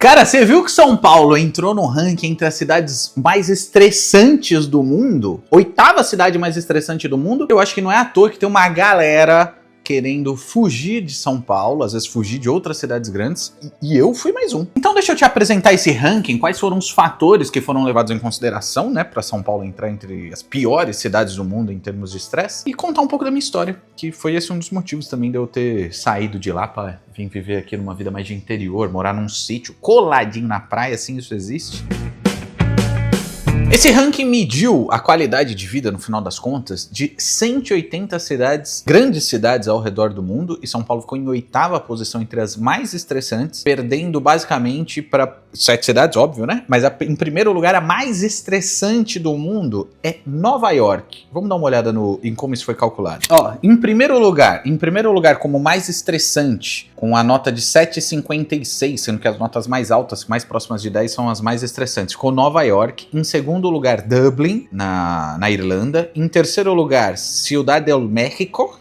Cara, você viu que São Paulo entrou no ranking entre as cidades mais estressantes do mundo? 8ª cidade mais estressante do mundo? Eu acho que não é à toa que tem uma galera querendo fugir de São Paulo, às vezes fugir de outras cidades grandes, e eu fui mais um. Então deixa eu te apresentar esse ranking, quais foram os fatores que foram levados em consideração, né, para São Paulo entrar entre as piores cidades do mundo em termos de estresse, e contar um pouco da minha história, que foi esse um dos motivos também de eu ter saído de lá para vir viver aqui numa vida mais de interior, morar num sítio coladinho na praia, assim isso existe. Esse ranking mediu a qualidade de vida, no final das contas, de 180 cidades, grandes cidades ao redor do mundo, e São Paulo ficou em 8ª posição entre as mais estressantes, perdendo basicamente para 7 cidades, óbvio, né? Mas em primeiro lugar, a mais estressante do mundo é Nova York. Vamos dar uma olhada em como isso foi calculado. Ó, em primeiro lugar como mais estressante, com a nota de 7,56, sendo que as notas mais altas, mais próximas de 10, são as mais estressantes, ficou Nova York. Em segundo lugar, Dublin, na Irlanda. Em terceiro lugar, Ciudad del México,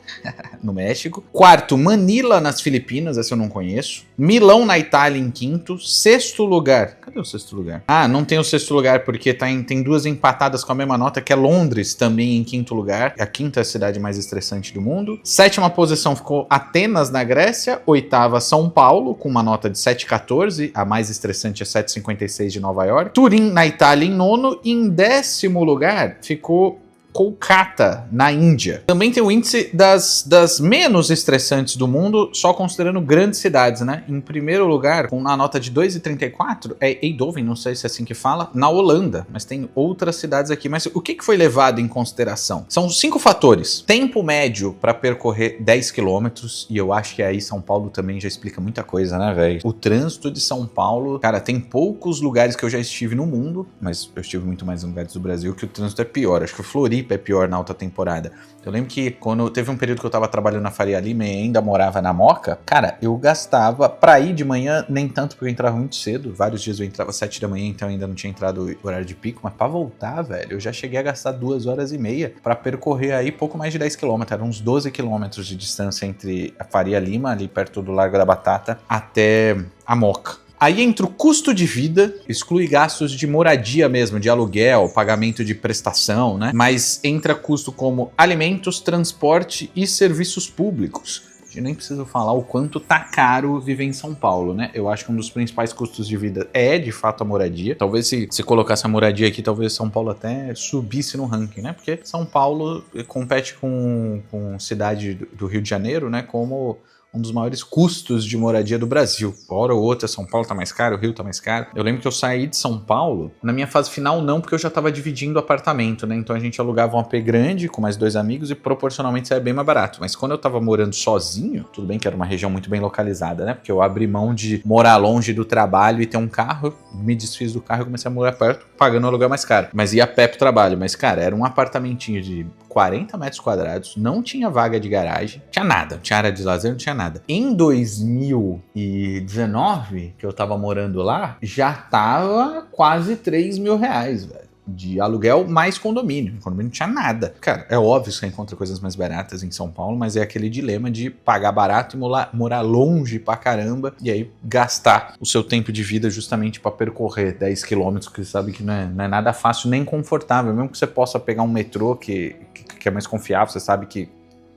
no México. Quarto, Manila, nas Filipinas, essa eu não conheço. Milão, na Itália, em quinto. Sexto lugar, cadê o sexto lugar? Ah, não tem o sexto lugar porque tem duas empatadas com a mesma nota, que é Londres, também em quinto lugar. A quinta cidade mais estressante do mundo. Sétima posição ficou Atenas, na Grécia. Oitava, São Paulo, com uma nota de 7,14. A mais estressante é 7,56 de Nova York. Turim, na Itália, em nono. E em 10º lugar ficou Kolkata, na Índia. Também tem o índice das menos estressantes do mundo, só considerando grandes cidades, né? Em primeiro lugar, com a nota de 2,34, é Eindhoven, não sei se é assim que fala, na Holanda. Mas tem outras cidades aqui. Mas o que foi levado em consideração? São 5 fatores. Tempo médio para percorrer 10 quilômetros, e eu acho que aí São Paulo também já explica muita coisa, né, velho? O trânsito de São Paulo, cara, tem poucos lugares que eu já estive no mundo, mas eu estive muito mais em lugares do Brasil, que o trânsito é pior. Acho que o Floripa é pior na alta temporada. Eu lembro que quando teve um período que eu tava trabalhando na Faria Lima e ainda morava na Moca, cara, eu gastava pra ir de manhã, nem tanto porque eu entrava muito cedo, vários dias eu entrava 7 da manhã, então ainda não tinha entrado o horário de pico, mas pra voltar, velho, eu já cheguei a gastar 2h30 pra percorrer aí pouco mais de 10 km, eram uns 12 km de distância entre a Faria Lima, ali perto do Largo da Batata, até a Moca. Aí entra o custo de vida, exclui gastos de moradia mesmo, de aluguel, pagamento de prestação, né? Mas entra custo como alimentos, transporte e serviços públicos. A gente nem precisa falar o quanto tá caro viver em São Paulo, né? Eu acho que um dos principais custos de vida é, de fato, a moradia. Talvez se colocasse a moradia aqui, talvez São Paulo até subisse no ranking, né? Porque São Paulo compete com cidade do Rio de Janeiro, né? Como um dos maiores custos de moradia do Brasil. Hora ou outra, São Paulo tá mais caro, o Rio tá mais caro. Eu lembro que eu saí de São Paulo, na minha fase final não, porque eu já tava dividindo apartamento, né? Então a gente alugava um AP grande com mais 2 amigos e proporcionalmente saía bem mais barato. Mas quando eu tava morando sozinho, tudo bem que era uma região muito bem localizada, né? Porque eu abri mão de morar longe do trabalho e ter um carro, eu me desfiz do carro e comecei a morar perto, pagando um aluguel mais caro. Mas ia a pé pro trabalho. Mas, cara, era um apartamentinho de 40 metros quadrados, não tinha vaga de garagem, tinha nada, não tinha área de lazer, não tinha nada. Em 2019, que eu tava morando lá, já tava quase 3 mil reais, velho, de aluguel mais condomínio. O condomínio não tinha nada. Cara, é óbvio que você encontra coisas mais baratas em São Paulo, mas é aquele dilema de pagar barato e morar longe pra caramba, e aí gastar o seu tempo de vida justamente pra percorrer 10 quilômetros, que você sabe que não é nada fácil nem confortável. Mesmo que você possa pegar um metrô que é mais confiável, você sabe que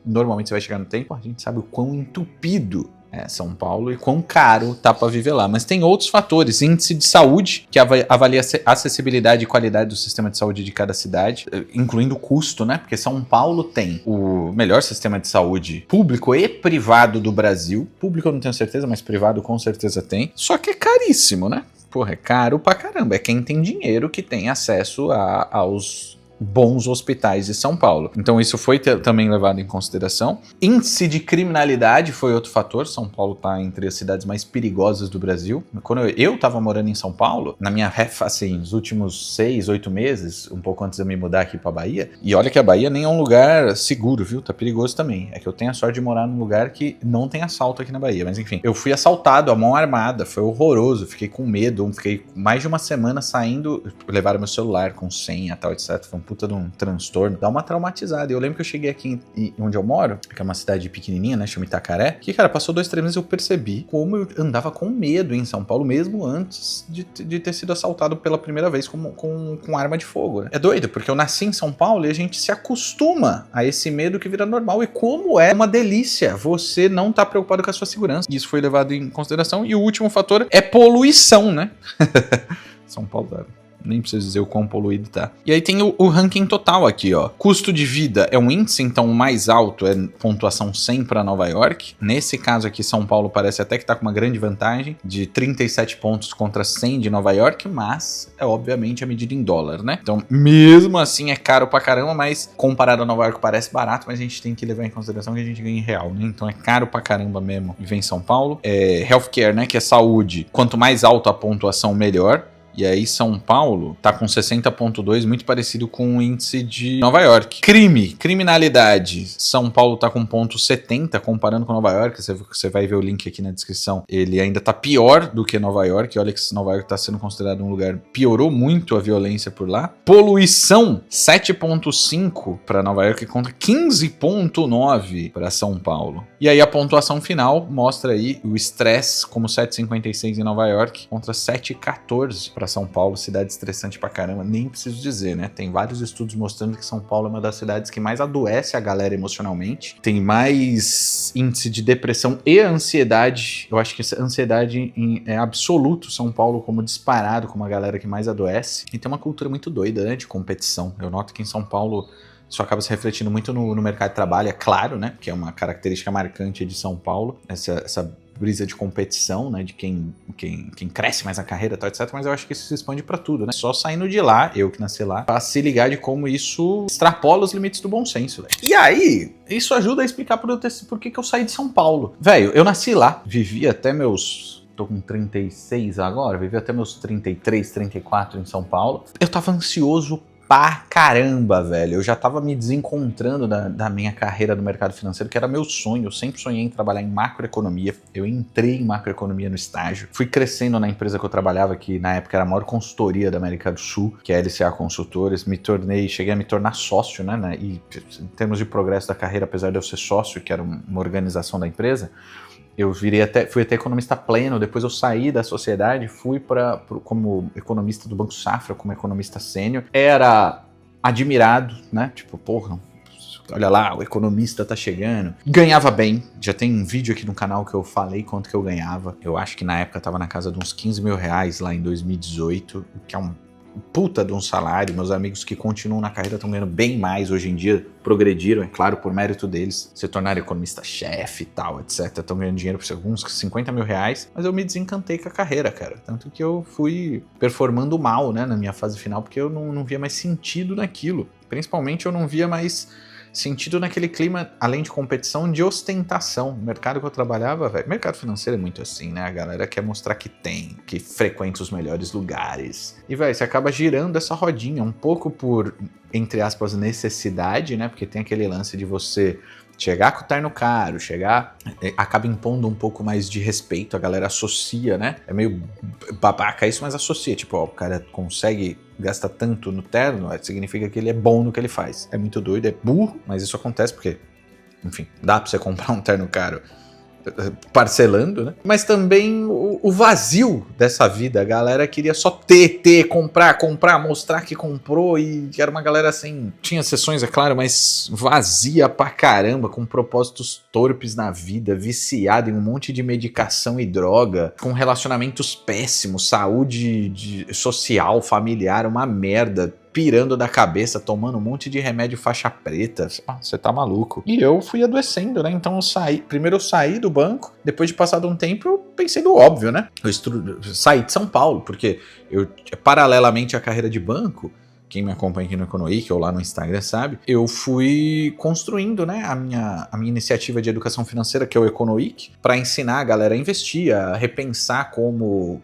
normalmente você vai chegar no tempo, a gente sabe o quão entupido é São Paulo e quão caro tá para viver lá. Mas tem outros fatores, índice de saúde, que avalia a acessibilidade e qualidade do sistema de saúde de cada cidade, incluindo o custo, né? Porque São Paulo tem o melhor sistema de saúde público e privado do Brasil. Público eu não tenho certeza, mas privado com certeza tem. Só que é caríssimo, né? Porra, é caro pra caramba. É quem tem dinheiro que tem acesso aos bons hospitais de São Paulo. Então isso foi também levado em consideração. Índice de criminalidade foi outro fator. São Paulo está entre as cidades mais perigosas do Brasil. Quando eu estava morando em São Paulo, na minha assim, nos últimos 6, 8 meses, um pouco antes de eu me mudar aqui para Bahia, e olha que a Bahia nem é um lugar seguro, viu? Tá perigoso também. É que eu tenho a sorte de morar num lugar que não tem assalto aqui na Bahia, mas enfim. Eu fui assaltado à mão armada, foi horroroso, fiquei com medo, fiquei mais de uma semana saindo, levaram meu celular com senha e tal, etc. Foi um puta de um transtorno, dá uma traumatizada. Eu lembro que eu cheguei aqui onde eu moro, que é uma cidade pequenininha, né, chama Itacaré, que, cara, passou 2, 3 meses eu percebi como eu andava com medo em São Paulo, mesmo antes de ter sido assaltado pela primeira vez com arma de fogo, né? É doido, porque eu nasci em São Paulo e a gente se acostuma a esse medo que vira normal, e como é uma delícia você não tá preocupado com a sua segurança. Isso foi levado em consideração. E o último fator é poluição, né? São Paulo, nem preciso dizer o quão poluído tá. E aí tem o ranking total aqui, ó. Custo de vida é um índice, então o mais alto é pontuação 100 para Nova York. Nesse caso aqui, São Paulo parece até que tá com uma grande vantagem, de 37 pontos contra 100 de Nova York, mas é obviamente a medida em dólar, né? Então, mesmo assim é caro pra caramba, mas comparado a Nova York parece barato, mas a gente tem que levar em consideração que a gente ganha em real, né? Então é caro pra caramba mesmo viver em São Paulo. Healthcare, né, que é saúde. Quanto mais alta a pontuação, melhor. E aí São Paulo tá com 60.2, muito parecido com o índice de Nova York. Criminalidade. São Paulo tá com ponto 70, comparando com Nova York. Você vai ver o link aqui na descrição. Ele ainda tá pior do que Nova York. Olha que Nova York tá sendo considerado um lugar... Piorou muito a violência por lá. Poluição, 7.5 para Nova York contra 15.9 para São Paulo. E aí a pontuação final mostra aí o estresse como 7.56 em Nova York contra 7.14 para São Paulo, cidade estressante pra caramba, nem preciso dizer, né? Tem vários estudos mostrando que São Paulo é uma das cidades que mais adoece a galera emocionalmente, tem mais índice de depressão e ansiedade. Eu acho que essa ansiedade é absoluto São Paulo como disparado, como a galera que mais adoece. E tem uma cultura muito doida, né, de competição. Eu noto que em São Paulo isso acaba se refletindo muito no mercado de trabalho, é claro, né? Que é uma característica marcante de São Paulo, essa brisa de competição, né? De quem cresce mais na carreira, tal, etc. Mas eu acho que isso se expande pra tudo, né? Só saindo de lá, eu que nasci lá, pra se ligar de como isso extrapola os limites do bom senso, velho. E aí, isso ajuda a explicar por que eu saí de São Paulo. Velho, eu nasci lá, vivi até meus... Tô com 36 agora, vivi até meus 33, 34 em São Paulo. Eu tava ansioso pra caramba, velho. Eu já tava me desencontrando da minha carreira no mercado financeiro, que era meu sonho. Eu sempre sonhei em trabalhar em macroeconomia. Eu entrei em macroeconomia no estágio. Fui crescendo na empresa que eu trabalhava, que na época era a maior consultoria da América do Sul, que é a LCA Consultores. Cheguei a me tornar sócio, né? E em termos de progresso da carreira, apesar de eu ser sócio, que era uma organização da empresa, eu fui até economista pleno. Depois eu saí da sociedade, fui como economista do Banco Safra, como economista sênior. Era admirado, né? Tipo, porra, olha lá, o economista tá chegando. Ganhava bem. Já tem um vídeo aqui no canal que eu falei quanto que eu ganhava. Eu acho que na época tava na casa de uns 15 mil reais lá em 2018, que é um puta de um salário. Meus amigos que continuam na carreira estão ganhando bem mais hoje em dia, progrediram, é claro, por mérito deles, se tornaram economista-chefe e tal, etc. Estão ganhando dinheiro por alguns 50 mil reais, mas eu me desencantei com a carreira, cara. Tanto que eu fui performando mal, né, na minha fase final, porque eu não via mais sentido naquilo. Principalmente eu não via mais sentido naquele clima, além de competição, de ostentação. O mercado que eu trabalhava, velho, mercado financeiro é muito assim, né? A galera quer mostrar que tem, que frequenta os melhores lugares. E, velho, você acaba girando essa rodinha um pouco por, entre aspas, necessidade, né? Porque tem aquele lance de você chegar com o terno caro, acaba impondo um pouco mais de respeito, a galera associa, né? É meio babaca isso, mas associa. Tipo, ó, o cara consegue gastar tanto no terno, significa que ele é bom no que ele faz. É muito doido, é burro, mas isso acontece porque, enfim, dá pra você comprar um terno caro parcelando, né? Mas também o vazio dessa vida. A galera queria só ter, comprar, mostrar que comprou, e era uma galera assim, tinha sessões, é claro, mas vazia pra caramba, com propósitos torpes na vida, viciada em um monte de medicação e droga, com relacionamentos péssimos, saúde social, familiar, uma merda, pirando da cabeça, tomando um monte de remédio faixa preta. Você tá maluco. E eu fui adoecendo, né? Então primeiro eu saí do banco, depois de passado um tempo eu pensei no óbvio, né? Eu saí de São Paulo, porque eu, paralelamente à carreira de banco, quem me acompanha aqui no Economic ou lá no Instagram sabe, eu fui construindo, né, a minha iniciativa de educação financeira, que é o Economic, para ensinar a galera a investir, a repensar como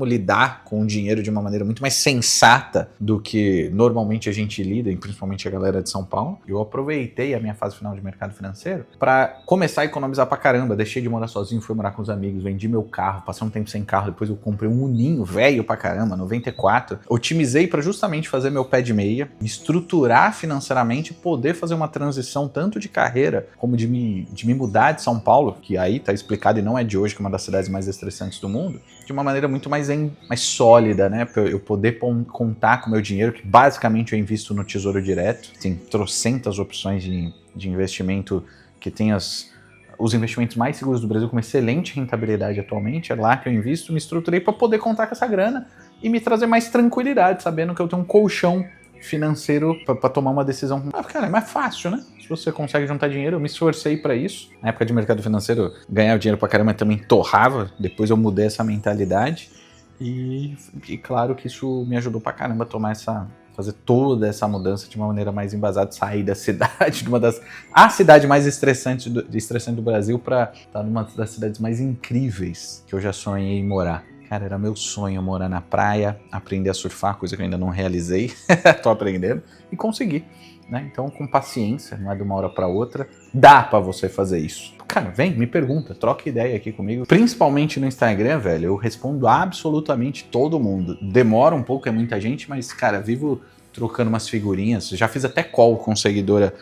lidar com o dinheiro de uma maneira muito mais sensata do que normalmente a gente lida, e principalmente a galera de São Paulo. Eu aproveitei a minha fase final de mercado financeiro para começar a economizar pra caramba. Deixei de morar sozinho, fui morar com os amigos, vendi meu carro, passei um tempo sem carro, depois eu comprei um Uninho velho pra caramba, 94. Otimizei para justamente fazer meu pé de meia, me estruturar financeiramente, poder fazer uma transição tanto de carreira como de me mudar de São Paulo, que aí tá explicado e não é de hoje, que é uma das cidades mais estressantes do mundo, de uma maneira muito mais sólida, né? Pra eu poder contar com o meu dinheiro, que basicamente eu invisto no Tesouro Direto. Tem trocentas opções de investimento que tem os investimentos mais seguros do Brasil com uma excelente rentabilidade atualmente. É lá que eu invisto, me estruturei para poder contar com essa grana e me trazer mais tranquilidade, sabendo que eu tenho um colchão financeiro para tomar uma decisão. Cara, é mais fácil, né? Se você consegue juntar dinheiro, eu me esforcei para isso. Na época de mercado financeiro, ganhava dinheiro pra caramba, também torrava. Depois eu mudei essa mentalidade e claro que isso me ajudou pra caramba a fazer toda essa mudança de uma maneira mais embasada, sair da cidade, a cidade mais estressante do Brasil, para estar numa das cidades mais incríveis que eu já sonhei em morar. Cara, era meu sonho morar na praia, aprender a surfar, coisa que eu ainda não realizei, tô aprendendo, e consegui, né? Então, com paciência, não é de uma hora para outra, dá para você fazer isso. Cara, vem, me pergunta, troca ideia aqui comigo. Principalmente no Instagram, velho, eu respondo absolutamente todo mundo. Demora um pouco, é muita gente, mas, cara, vivo trocando umas figurinhas. Já fiz até call com seguidora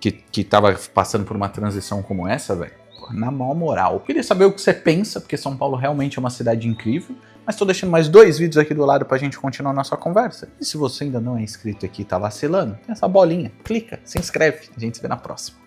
que tava passando por uma transição como essa, velho. Na maior moral. Eu queria saber o que você pensa, porque São Paulo realmente é uma cidade incrível, mas tô deixando mais 2 vídeos aqui do lado pra gente continuar a nossa conversa. E se você ainda não é inscrito aqui e tá vacilando, tem essa bolinha, clica, se inscreve. A gente se vê na próxima.